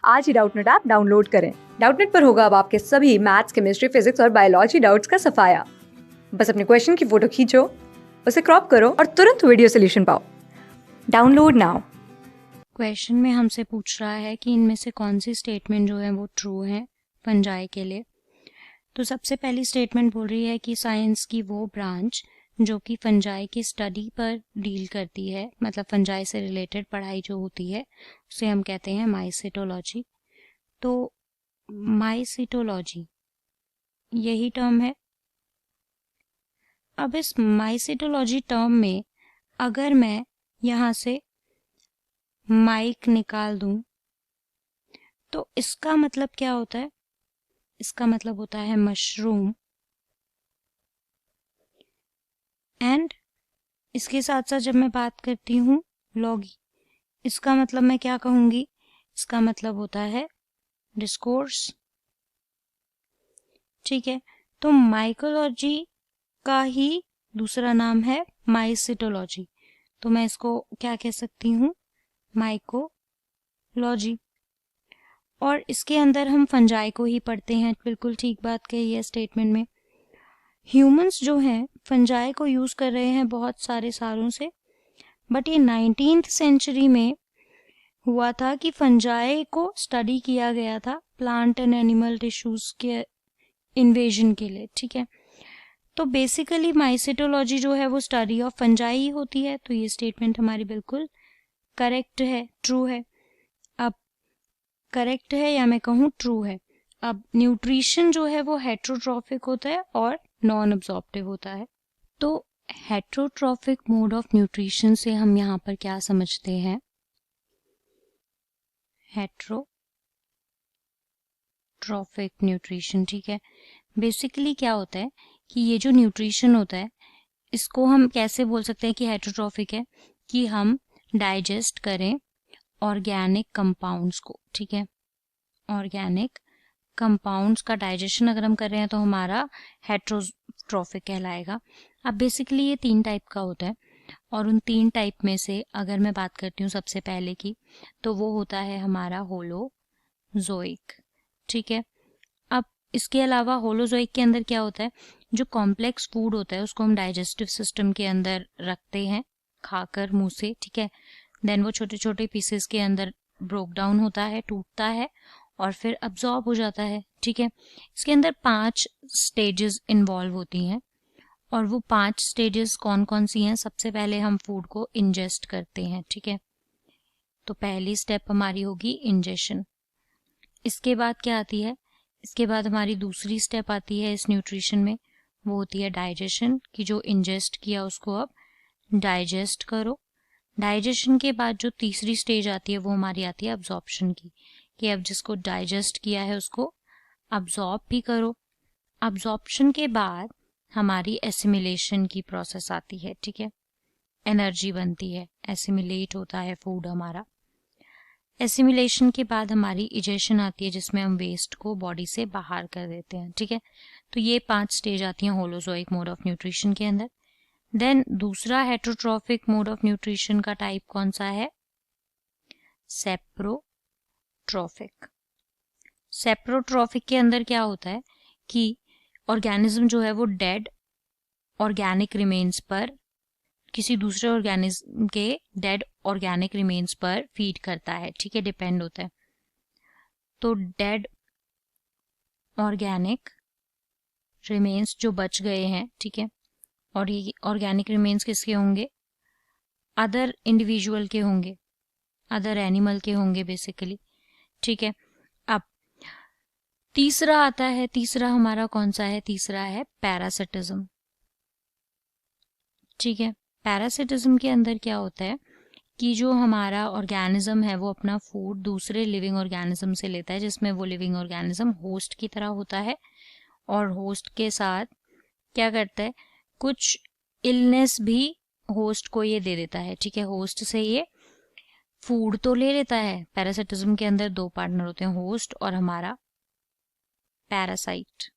आज ही Doubtnut app download करें। Doubtnut पर होगा अब आपके सभी मैथ्स, केमिस्ट्री, फिजिक्स और बायोलॉजी डाउट्स का सफाया। बस अपने क्वेश्चन की फोटो खींचो, उसे क्रॉप करो और तुरंत वीडियो सोल्यूशन पाओ। Download now. क्वेश्चन में हमसे पूछ रहा है कि इनमें से कौन सी स्टेटमेंट जो है वो ट्रू है फंजाई के लिए। तो सबसे पहली स्टेटमेंट बोल रही है कि साइंस की वो ब्रांच जो कि फंजाई की स्टडी पर डील करती है, मतलब फंजाई से रिलेटेड पढ़ाई जो होती है उसे हम कहते हैं माइसिटोलॉजी। तो माइसिटोलॉजी यही टर्म है। अब इस माइसिटोलॉजी टर्म में अगर मैं यहाँ से माइक निकाल दूं तो इसका मतलब क्या होता है? इसका मतलब होता है मशरूम। एंड इसके साथ साथ जब मैं बात करती हूँ लॉगी, इसका मतलब मैं क्या कहूंगी? इसका मतलब होता है डिस्कोर्स। ठीक है, तो माइकोलॉजी का ही दूसरा नाम है माइसिटोलॉजी। तो मैं इसको क्या कह सकती हूँ? माइकोलॉजी। और इसके अंदर हम फंजाई को ही पढ़ते हैं। बिल्कुल ठीक बात कही है स्टेटमेंट में। ह्यूमंस जो हैं फंजाई को यूज कर रहे हैं बहुत सारे सालों से, बट ये 19th सेंचुरी में हुआ था कि फंजाई को स्टडी किया गया था प्लांट एंड एनिमल टिश्यूज के इन्वेजन के लिए। ठीक है, तो बेसिकली माइसिटोलॉजी जो है वो स्टडी ऑफ फंजाई ही होती है। तो ये स्टेटमेंट हमारी बिल्कुल करेक्ट है, ट्रू है। अब करेक्ट है या मैं कहूँ ट्रू है। अब न्यूट्रिशन जो है वो हेट्रोट्रॉफिक होता है और नॉन अब्जॉर्प्टिव होता है। तो हेट्रोट्रॉफिक मोड ऑफ न्यूट्रिशन से हम यहाँ पर क्या समझते हैं? हेट्रोट्रॉफिक न्यूट्रिशन, ठीक है, बेसिकली क्या होता है कि ये जो न्यूट्रिशन होता है इसको हम कैसे बोल सकते हैं कि हेट्रोट्रॉफिक है? कि हम डाइजेस्ट करें ऑर्गेनिक कंपाउंड्स को। ठीक है, ऑर्गेनिक कंपाउंड्स का डाइजेशन अगर हम कर रहे हैं तो हमारा हेट्रोट्रॉफिक कहलाएगा। अब बेसिकली ये 3 टाइप का होता है और उन 3 टाइप में से अगर मैं बात करती हूँ सबसे पहले की, तो वो होता है हमारा होलोजोइक। ठीक है, अब इसके अलावा होलोजोइक के अंदर क्या होता है? जो कॉम्प्लेक्स फूड होता है उसको हम डाइजेस्टिव सिस्टम के अंदर रखते हैं खाकर मुंह से। ठीक है, देन वो छोटे छोटे पीसेस के अंदर ब्रोक डाउन होता है, टूटता है और फिर अब्जॉर्ब हो जाता है। ठीक है, इसके अंदर 5 स्टेजेस इन्वॉल्व होती हैं और वो 5 स्टेजेस कौन कौन सी हैं? सबसे पहले हम फूड को इंजेस्ट करते हैं। ठीक है, तो पहली स्टेप हमारी होगी इंजेशन। इसके बाद क्या आती है? इसके बाद हमारी दूसरी स्टेप आती है इस न्यूट्रिशन में, वो होती है डाइजेशन, कि जो इंजेस्ट किया उसको अब डाइजेस्ट करो। डाइजेशन के बाद जो तीसरी स्टेज आती है वो हमारी आती है अब्जॉर्प्शन की, कि अब जिसको डाइजेस्ट किया है उसको अब्जॉर्ब भी करो। अब्जॉर्प्शन के बाद हमारी एसिमिलेशन की प्रोसेस आती है। ठीक है, एनर्जी बनती है, एसिमिलेट होता है फूड हमारा। एसिमिलेशन के बाद हमारी इजेशन आती है जिसमें हम वेस्ट को बॉडी से बाहर कर देते हैं। ठीक है, तो ये 5 स्टेज आती हैं होलोजोइक मोड ऑफ न्यूट्रिशन के अंदर। देन दूसरा हेट्रोट्रॉफिक मोड ऑफ न्यूट्रिशन का टाइप कौन सा है? सेप्रोट्रॉफिक। सेप्रोट्रॉफिक के अंदर क्या होता है कि ऑर्गेनिज्म जो है वो डेड ऑर्गेनिक रिमेन्स पर, किसी दूसरे ऑर्गेनिज्म के डेड ऑर्गेनिक रिमेन्स पर फीड करता है। ठीक है, डिपेंड होता है। तो डेड ऑर्गेनिक रिमेन्स जो बच गए हैं, ठीक है, और ये ऑर्गेनिक रिमेन्स किसके होंगे? अदर इंडिविजुअल के होंगे, अदर एनिमल के होंगे बेसिकली। ठीक है, अब तीसरा आता है, तीसरा हमारा कौन सा है? तीसरा है पैरासिटिज्म। ठीक है, पैरासिटिज्म के अंदर क्या होता है कि जो हमारा ऑर्गेनिज्म है वो अपना फूड दूसरे लिविंग ऑर्गेनिज्म से लेता है, जिसमें वो लिविंग ऑर्गेनिज्म होस्ट की तरह होता है और होस्ट के साथ क्या करता है? कुछ इलनेस भी होस्ट को ये दे देता है। ठीक है, होस्ट से ये फूड तो ले लेता है। पैरासिटिज्म के अंदर 2 पार्टनर होते हैं, होस्ट और हमारा पैरासाइट।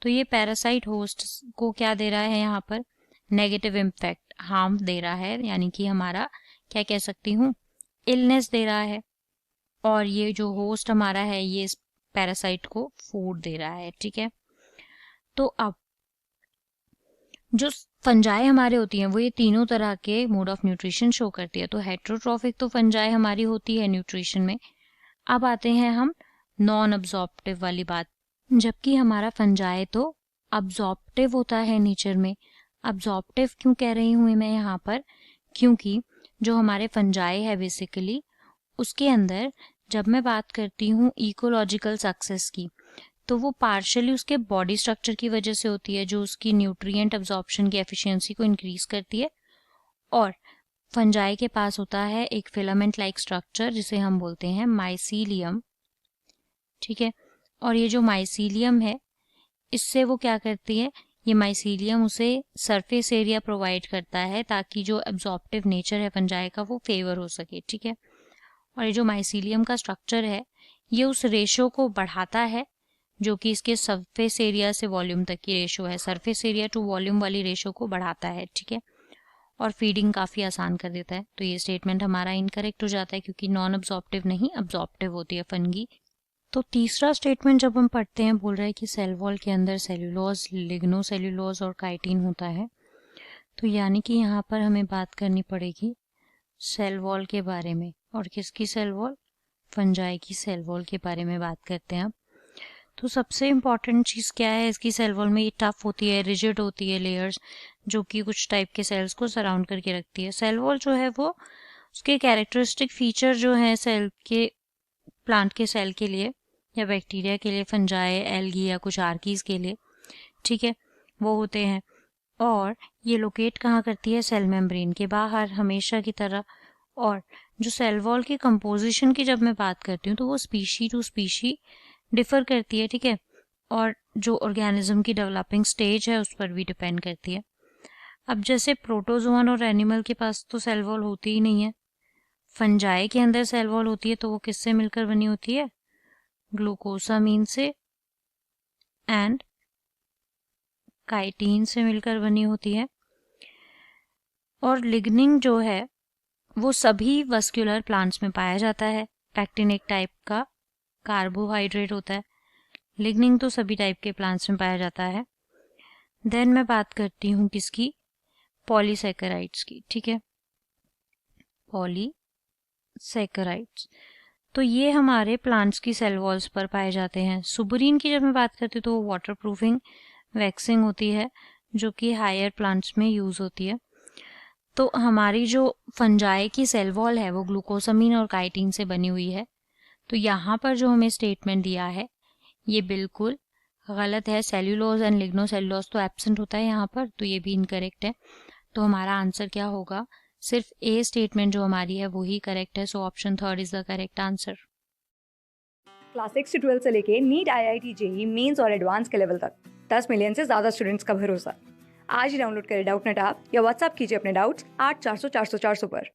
तो ये पैरासाइट होस्ट को क्या दे रहा है? यहाँ पर नेगेटिव इम्पैक्ट, हार्म दे रहा है, यानी कि हमारा क्या कह सकती हूँ? इलनेस दे रहा है। और ये जो होस्ट हमारा है ये इस पैरासाइट को फूड दे रहा है, ठीक है। तो अब जो फंजाई हमारे होती हैं वो ये तीनों तरह के मोड ऑफ न्यूट्रिशन शो करती है। तो हेट्रोट्रॉफिक तो फंजाई हमारी होती है न्यूट्रिशन में। अब आते हैं हम नॉन अब्जॉर्प्टिव वाली बात, जबकि हमारा फंजाई तो अब्जॉर्प्टिव होता है नेचर में। अब्जॉर्प्टिव क्यों कह रही हूँ मैं यहाँ पर, क्योंकि जो हमारे फंजाई है बेसिकली उसके अंदर जब मैं बात करती हूँ इकोलॉजिकल सक्सेस की, तो वो पार्शियली उसके बॉडी स्ट्रक्चर की वजह से होती है जो उसकी न्यूट्रिएंट अब्जॉर्प्शन की एफिशिएंसी को इंक्रीज करती है। और फंजाई के पास होता है एक फिलामेंट लाइक स्ट्रक्चर जिसे हम बोलते हैं माइसीलियम, ठीक है। और ये जो माइसीलियम है इससे वो क्या करती है, ये माइसीलियम उसे सरफेस एरिया प्रोवाइड करता है ताकि जो एब्जॉर्प्टिव नेचर है फंजाई का वो फेवर हो सके, ठीक है। और ये जो माइसीलियम का स्ट्रक्चर है ये उस रेशो को बढ़ाता है जो कि इसके सरफेस एरिया से वॉल्यूम तक की रेशो है, सरफेस एरिया टू वॉल्यूम वाली रेशो को बढ़ाता है, ठीक है। और फीडिंग काफ़ी आसान कर देता है। तो ये स्टेटमेंट हमारा इनकरेक्ट हो जाता है क्योंकि नॉन अब्जॉर्प्टिव नहीं अब्जॉर्प्टिव होती है फंगी। तो तीसरा स्टेटमेंट जब हम पढ़ते हैं बोल रहा है कि सेल वॉल के अंदर सेल्यूलोज, लिग्नोसेल्यूलोज और काइटिन होता है। तो यानी कि यहाँ पर हमें बात करनी पड़ेगी सेल वॉल के बारे में। और किसकी सेल वॉल, फंजाई की सेल वॉल के बारे में बात करते हैं अब। तो सबसे इम्पॉर्टेंट चीज़ क्या है इसकी सेल वॉल में, ये टफ होती है, रिजिड होती है लेयर्स जो कि कुछ टाइप के सेल्स को सराउंड करके रखती है। सेल वॉल जो है वो उसके कैरेक्टरिस्टिक फीचर जो है सेल के, प्लांट के सेल के लिए या बैक्टीरिया के लिए, फंजाई, एल्गी या कुछ आर्कीज के लिए, ठीक है, वो होते हैं। और ये लोकेट कहाँ करती है, सेल मेम्ब्रेन के बाहर हमेशा की तरह। और जो सेल वॉल की कंपोजिशन की जब मैं बात करती हूँ तो वो स्पीशी टू स्पीशी डिफर करती है, ठीक है। और जो ऑर्गेनिज्म की डेवलपिंग स्टेज है उस पर भी डिपेंड करती है। अब जैसे प्रोटोजोअन और एनिमल के पास तो सेल वॉल होती ही नहीं है, फंजाई के अंदर सेल वॉल होती है तो वो किससे मिलकर बनी होती है, ग्लूकोसामीन से एंड काइटीन से मिलकर बनी होती है। और लिग्निन जो है वो सभी वस्कुलर प्लांट्स में पाया जाता है, पैक्टिन एक टाइप का कार्बोहाइड्रेट होता है। लिग्निन तो सभी टाइप के प्लांट्स में पाया जाता है। देन मैं बात करती हूँ किसकी, पॉलीसैकेराइड्स की, ठीक है, पॉलीसैकेराइड्स। तो ये हमारे प्लांट्स की सेल वॉल्स पर पाए जाते हैं। सुबरीन की जब मैं बात करती हूँ तो वो वाटर प्रूफिंग वैक्सिंग होती है जो कि हायर प्लांट्स में यूज होती है। तो हमारी जो फंजाई की सेल वॉल है वो ग्लूकोसामीन और काइटिन से बनी हुई है। तो यहाँ पर जो हमें स्टेटमेंट दिया है ये बिल्कुल गलत है। सेल्यूलोज एंड लिग्नोसेल्यूलोज तो एब्सेंट होता है यहाँ पर, तो ये भी इनकरेक्ट है। तो हमारा आंसर क्या होगा, सिर्फ ए स्टेटमेंट जो हमारी है वो ही करेक्ट है। So option 3 is the correct answer. Class 6 से 12 से लेके नीट, IIT, JEE मेंस और एडवांस के लेवल तक 10 मिलियन से ज़्यादा स्टूडेंट्स का भरोसा। आज ही डाउनलोड करें डाउटनेट ऐप या व्हाट्सएप कीजिए अपने डाउट्स 8400 400 400 पर।